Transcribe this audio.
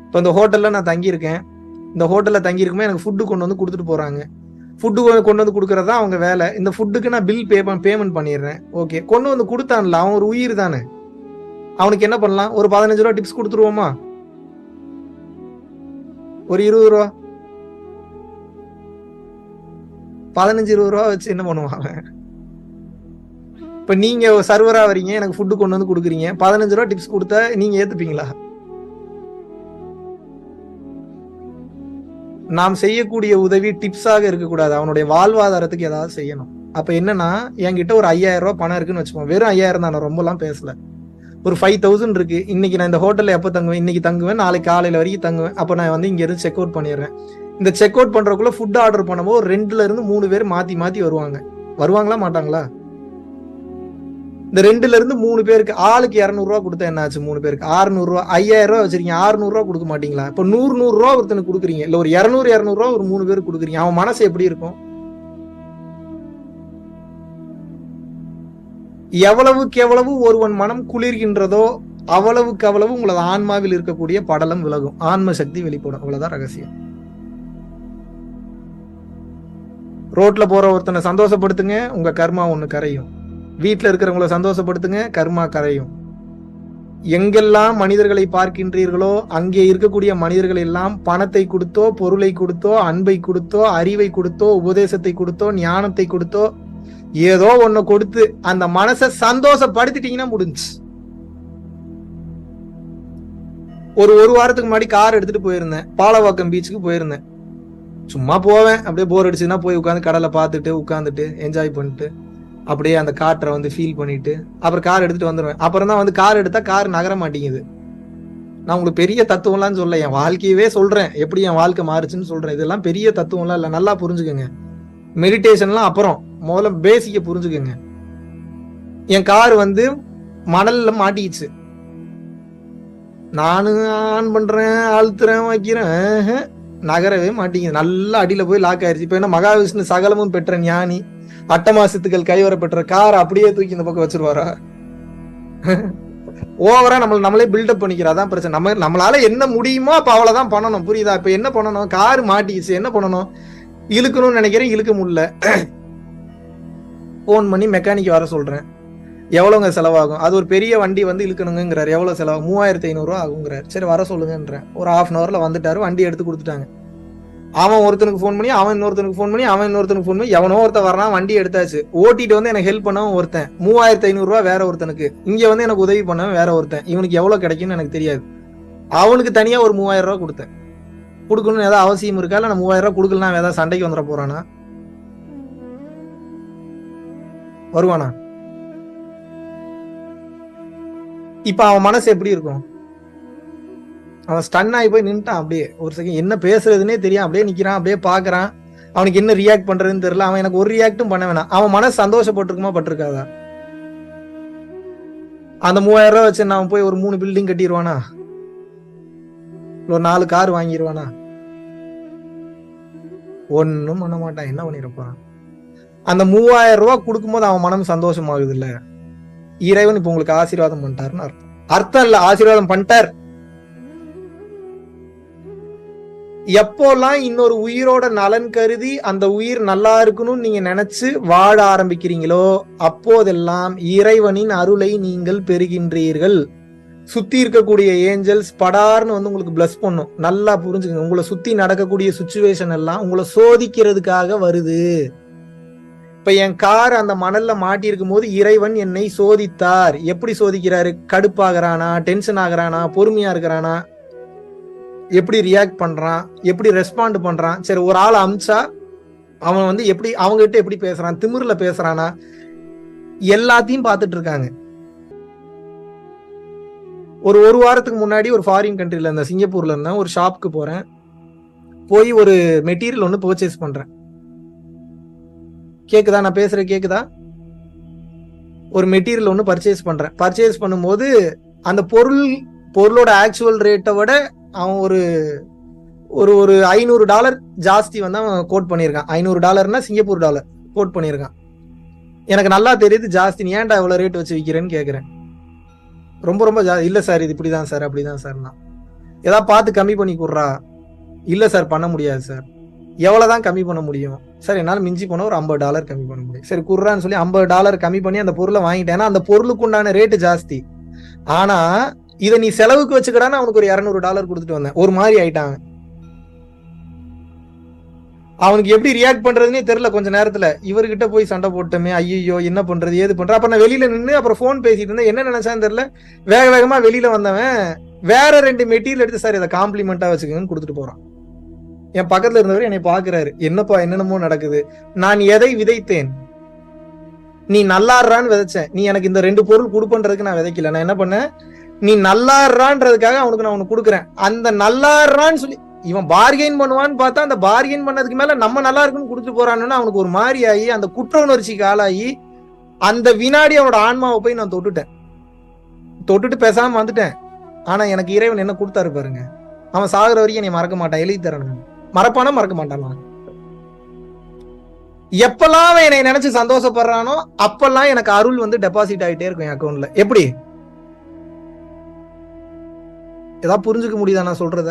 இப்போ இந்த ஹோட்டல்ல நான் தங்கியிருக்கேன், இந்த ஹோட்டல்ல தங்கியிருக்குமே எனக்கு ஃபுட்டு கொண்டு வந்து கொடுத்துட்டு போறாங்க. ஃபுட்டு கொண்டு வந்து கொடுக்கறதா அவங்க வேலை. இந்த ஃபுட்டுக்கு நான் பில் பேமெண்ட் பண்ணிடுறேன். ஓகே, கொண்டு வந்து கொடுத்தான்ல, அவன் ஒரு உயிர் தானே. அவனுக்கு என்ன பண்ணலாம்? ஒரு 15 ரூபா டிப்ஸ் கொடுத்துருவோமா? ஒரு 20 ரூபா, 15-20 ரூபா வச்சு என்ன பண்ணுவாங்க? இப்ப நீங்க சர்வரா வரீங்க, எனக்கு ஃபுட்டு கொண்டு வந்து கொடுக்குறீங்க, 15 ரூபா டிப்ஸ் கொடுத்தா நீங்க ஏத்துப்பீங்களா? நாம் செய்யக்கூடிய உதவி டிப்ஸாக இருக்கக்கூடாது, அவனுடைய வாழ்வாதாரத்துக்கு ஏதாவது செய்யணும். அப்ப என்னன்னா, என்கிட்ட ஒரு 5000 ரூபாய் பணம் இருக்குன்னு வச்சுக்கோங்க. வெறும் 5000 தான், நான் ரொம்பலாம் பேசல. ஒரு 5000 இருக்கு. இன்னைக்கு நான் இந்த ஹோட்டல்ல எப்ப தங்குவேன்? இன்னைக்கு தங்குவேன், நாளைக்கு காலையில வரைக்கும் தங்குவேன். அப்ப நான் வந்து இங்க இருந்து செக் அவுட் பண்ணிடுறேன். இந்த செக் அவுட் பண்றதுக்குள்ள ஃபுட் ஆர்டர் பண்ணும்போது 2ல இருந்து 3 பேர் மாத்தி மாத்தி வருவாங்க. வருவாங்களா மாட்டாங்களா? இந்த 2ல இருந்து 3 பேருக்கு ஆளுக்கு 200 ரூபா கொடுத்தா என்ன ஆச்சு? 3 பேருக்கு 600 ரூபா. 5000 ரூபா வச்சிருக்கீங்க, 600 ரூபா கொடுக்க மாட்டீங்களா? இப்ப 100 ரூபா ஒருத்தனுக்கு கொடுக்குறீங்க, இல்ல ஒரு 200 ரூபா ஒரு 3 பேருக்கு கொடுக்குறீங்க. அவன் மனசு எப்படி இருக்கும்? எவ்வளவுக்கு எவ்வளவு ஒருவன் மனம் குளிர்கின்றதோ அவ்வளவுக்கு அவ்வளவு உங்களது ஆன்மாவில் இருக்கக்கூடிய படலம் விலகும், ஆன்ம சக்தி வெளிப்படும். அவ்வளவுதான் ரகசியம். ரோட்ல போற ஒருத்தனை சந்தோஷப்படுத்துங்க, உங்க கர்மா ஒண்ணு கரையும். வீட்டுல இருக்கிறவங்களை சந்தோஷப்படுத்துங்க, கர்மா கரையும். எங்கெல்லாம் மனிதர்களை பார்க்கின்றீர்களோ அங்கே இருக்கக்கூடிய மனிதர்கள் எல்லாம் பணத்தை கொடுத்தோ, பொருளை கொடுத்தோ, அன்பை கொடுத்தோ, அறிவை கொடுத்தோ, உபதேசத்தை கொடுத்தோ, ஞானத்தை கொடுத்தோ, ஏதோ ஒண்ணு கொடுத்து அந்த மனசை சந்தோஷப்படுத்திட்டீங்கன்னா முடிஞ்சு. ஒரு வாரத்துக்கு முன்னாடி கார் எடுத்துட்டு போயிருந்தேன், பாலவாக்கம் பீச்சுக்கு போயிருந்தேன். சும்மா போவேன், அப்படியே போர் அடிச்சுன்னா போய் உட்காந்து கடலை பார்த்துட்டு உட்காந்துட்டு என்ஜாய் பண்ணிட்டு அப்படியே அந்த காற்றை வந்து ஃபீல் பண்ணிட்டு அப்புறம் கார் எடுத்துட்டு வந்துடுவேன். அப்புறம் தான் வந்து கார் எடுத்தா கார் நகர மாட்டேங்குது. நான் உங்களுக்கு பெரிய தத்துவம்லாம் சொல்ல, என் வாழ்க்கையவே சொல்றேன், எப்படி என் வாழ்க்கை மாறுச்சுன்னு சொல்றேன். இதெல்லாம் பெரிய தத்துவம்லாம் இல்லை, நல்லா புரிஞ்சுக்கோங்க. மெடிடேஷன்லாம் அப்புறம், முதல்ல பேசிக்க புரிஞ்சுக்கோங்க. என் கார் வந்து மணல்ல மாட்டிக்கிச்சு. நானும் ஆன் பண்றேன், அழுத்துறேன், வைக்கிறேன், நகரவே மாட்டேங்குது. நல்லா அடியில போய் லாக் ஆயிருச்சு. இப்ப என்ன மகாவிஷ்ணு சகலமும் பெற்ற ஞானி, அட்டமாசத்துக்கள் கைவர பெற்ற கார் அப்படியே தூக்கி இந்த பக்கம் வச்சிருவாரா? ஓவரா நம்மளே பில்டப் பண்ணிக்கிறதான் பிரச்சனை. நம்மளால என்ன முடியுமோ அப்ப அவ்வளவுதான் பண்ணணும், புரியுதா? இப்ப என்ன பண்ணணும்? கார் மாட்டிச்சு, என்ன பண்ணணும்? இழுக்கணும்னு நினைக்கிறேன், இழுக்க முடியல. போன் பண்ணி மெக்கானிக் வர சொல்றேன். எவ்வளவுங்க செலவாகும்? அது ஒரு பெரிய வண்டி வந்து இழுக்கணுங்கிறாரு. எவ்வளவு செலவு? 3500 ரூபா ஆகுங்கிறாரு. சரி வர சொல்லுங்கன்றேன். ஒரு 1/2 hourல வந்துட்டாரு, வண்டி எடுத்து கொடுத்துட்டாங்க. அவன் ஒருத்தனுக்கு ஃபோன் பண்ணி, அவன் இன்னொருத்தனுக்கு ஃபோன் பண்ணி, அவன் இன்னொருத்தனுக்கு ஃபோன் பண்ணி, எவனோ ஒருத்தன் வரான், வண்டி எடுத்தாச்சு. ஓட்டிட்டு வந்து எனக்கு ஹெல்ப் பண்ணவன் ஒருத்தன், 3500 ரூபா வேற ஒருத்தனுக்கு. இங்க வந்து எனக்கு உதவி பண்ணவன் வேற ஒருத்தன். இவனுக்கு எவ்வளவு கிடைக்கும்னு எனக்கு தெரியாது. அவனுக்கு தனியா ஒரு 3000 ரூபா கொடுத்தேன். கொடுக்கணும்னு ஏதாவது அவசியம் இருக்கா? இல்ல நான் 3000 ரூபா கொடுக்கலாம் ஏதாவது சண்டைக்கு வந்துட போறானா? வருவானா? இப்ப அவன் மனசு எப்படி இருக்கும்? அவன் ஸ்டன் ஆகி போய் நின்ட்டான். அப்படியே ஒரு செகண்ட் என்ன பேசுறதுன்னே தெரியும், அப்படியே நிக்கிறான், அப்படியே பாக்குறான். அவனுக்கு என்ன ரியாக்ட் பண்றதுன்னு தெரியல. அவன் எனக்கு ஒரு ரியாக்டும் பண்ண வேணாம். அவன் மனசு சந்தோஷப்பட்டிருக்குமா பட்டிருக்காதா? அந்த 3000 ரூபா வச்சு நான் போய் ஒரு 3 பில்டிங் கட்டிடுவானா? ஒரு 4 கார் வாங்கிடுவானா? ஒன்னும் பண்ண மாட்டான். என்ன பண்ணிருப்பான்? அந்த 3000 ரூபா கொடுக்கும் போது அவன் மனம் சந்தோஷமாகுது இல்ல? இறைவன் இப்ப உங்களுக்கு ஆசீர்வாதம் பண்ணிட்டாருன்னு அர்த்தம். அர்த்தம் இல்ல, ஆசீர்வாதம் பண்ணிட்டார். எப்போல்லாம் இன்னொரு உயிரோட நலன் கருதி அந்த உயிர் நல்லா இருக்கணும்னு நீங்க நினைச்சு வாழ ஆரம்பிக்கிறீங்களோ அப்போதெல்லாம் இறைவனின் அருளை நீங்கள் பெறுகின்றீர்கள். சுத்தி இருக்கக்கூடிய ஏஞ்சல்ஸ் படார்னு வந்து உங்களுக்கு பிளஸ் பண்ணும். நல்லா புரிஞ்சுக்கங்க. உங்களை சுத்தி நடக்கக்கூடிய சுச்சுவேஷன் எல்லாம் உங்களை சோதிக்கிறதுக்காக வருது. இப்ப என் கார் அந்த மணல்ல மாட்டி இருக்கும் போது இறைவன் என்னை சோதித்தார். எப்படி சோதிக்கிறாரு? கடுப்பாகிறானா, டென்ஷன் ஆகுறானா, பொறுமையா இருக்கிறானா, எப்படி ரியாக்ட் பண்றான், எப்படி ரெஸ்பாண்ட் பண்றான். சரி, ஒரு ஆள் அமிச்சா அவன் வந்து எப்படி அவங்ககிட்ட எப்படி பேசுறான், திமிர்ல பேசுறானா, எல்லாத்தையும் பார்த்துட்டு இருக்காங்க. ஒரு வாரத்துக்கு முன்னாடி ஒரு ஃபாரின் கண்ட்ரில இருந்த சிங்கப்பூர்ல இருந்த ஒரு ஷாப்க்கு போறேன். போய் ஒரு மெட்டீரியல் ஒன்று பர்ச்சேஸ் பண்றேன். கேக்குதா? நான் பேசுறேன் கேக்குதா? ஒரு மெட்டீரியல் ஒன்று பர்ச்சேஸ் பண்றேன். பர்ச்சேஸ் பண்ணும்போது அந்த பொருளோட ஆக்சுவல் ரேட்டை விட அவன் ஒரு $500 ஜாஸ்தி வந்து அவன் கோட் பண்ணியிருக்கான். $500 சிங்கப்பூர் டாலர் கோட் பண்ணியிருக்கான். எனக்கு நல்லா தெரியுது ஜாஸ்தி. நீ ஏன்டா இவ்வளவு ரேட் வச்சு விற்கிறேன்னு கேட்கிறேன். ரொம்ப இல்ல சார், இது இப்படிதான் சார், அப்படிதான் சார். ஏதாவது பார்த்து கம்மி பண்ணி கொடுறா. இல்ல சார் பண்ண முடியாது சார். எவ்வளவுதான் கம்மி பண்ண முடியும் சார்? என்னால மிஞ்சி போன ஒரு $50 கம்மி பண்ண முடியும். சரி குர்றான்னு சொல்லி $50 கம்மி பண்ணி அந்த பொருளை வாங்கிட்டேன்னா அந்த பொருளுக்கு உண்டான ரேட்டு ஜாஸ்தி. ஆனா இதை நீ செலவுக்கு வச்சுக்கடான்னு அவனுக்கு ஒரு $200 கொடுத்துட்டு வந்தேன். ஒரு மாதிரி ஆயிட்டாங்க. அவனுக்கு எப்படி ரியாக்ட் பண்றதுன்னே தெரியல. கொஞ்ச நேரத்துல இவர்கிட்ட போய் சண்டை போட்டோமே, ஐயோ என்ன பண்றது ஏது பண்ற. அப்ப நான் வெளியில நின்று அப்புறம் போன் பேசிட்டு இருந்தேன். என்ன நினைச்சான்னு தெரியல, வேக வேகமா வெளியில வந்தவன் வேற 2 மெட்டீரியல் எடுத்து சார் இதை காம்ப்ளிமெண்டா வச்சுக்கோங்கன்னு கொடுத்துட்டு போறான். என் பக்கத்துல இருந்தவர் என்னை பாக்குறாரு, என்னப்பா என்னென்னமோ நடக்குது. நான் எதை விதைத்தேன்? நீ நல்லாடுறான்னு விதைச்சேன். நீ எனக்கு இந்த 2 பொருள் கொடுப்பன்றதுக்கு நான் விதைக்கல. நான் என்ன பண்ணேன், நீ நல்லாடுறான்றதுக்காக அவனுக்கு நான் உனக்கு கொடுக்குறேன். அந்த நல்லாடுறான்னு சொல்லி இவன் பார்கெயின் பண்ணுவான்னு பார்த்தா அந்த பார்கெயின் பண்ணதுக்கு மேல நம்ம நல்லா இருக்குன்னு கொடுத்துட்டு போறான்னு அவனுக்கு ஒரு மாதிரி ஆகி அந்த குற்ற உணர்ச்சிக்கு ஆளாகி அந்த வினாடி அவனோட ஆன்மாவை போய் நான் தொட்டுட்டு பேசாம வந்துட்டேன். ஆனா எனக்கு இறைவன் என்ன கொடுத்தாரு பாருங்க. அவன் சாகுற வரைக்கும் என்னை மறக்க மாட்டான், எழுதி தரணும். மறப்பானா மறக்க மாட்டான். எப்பெல்லாம் அவன் என்னை நினைச்சு சந்தோஷப்படுறானோ அப்பெல்லாம் எனக்கு அருள் வந்து டெபாசிட் ஆகிட்டே இருக்கும் என் அக்கௌண்ட்ல. எப்படி ஏதாவது புரிஞ்சுக்க முடியுதா நான் சொல்றத?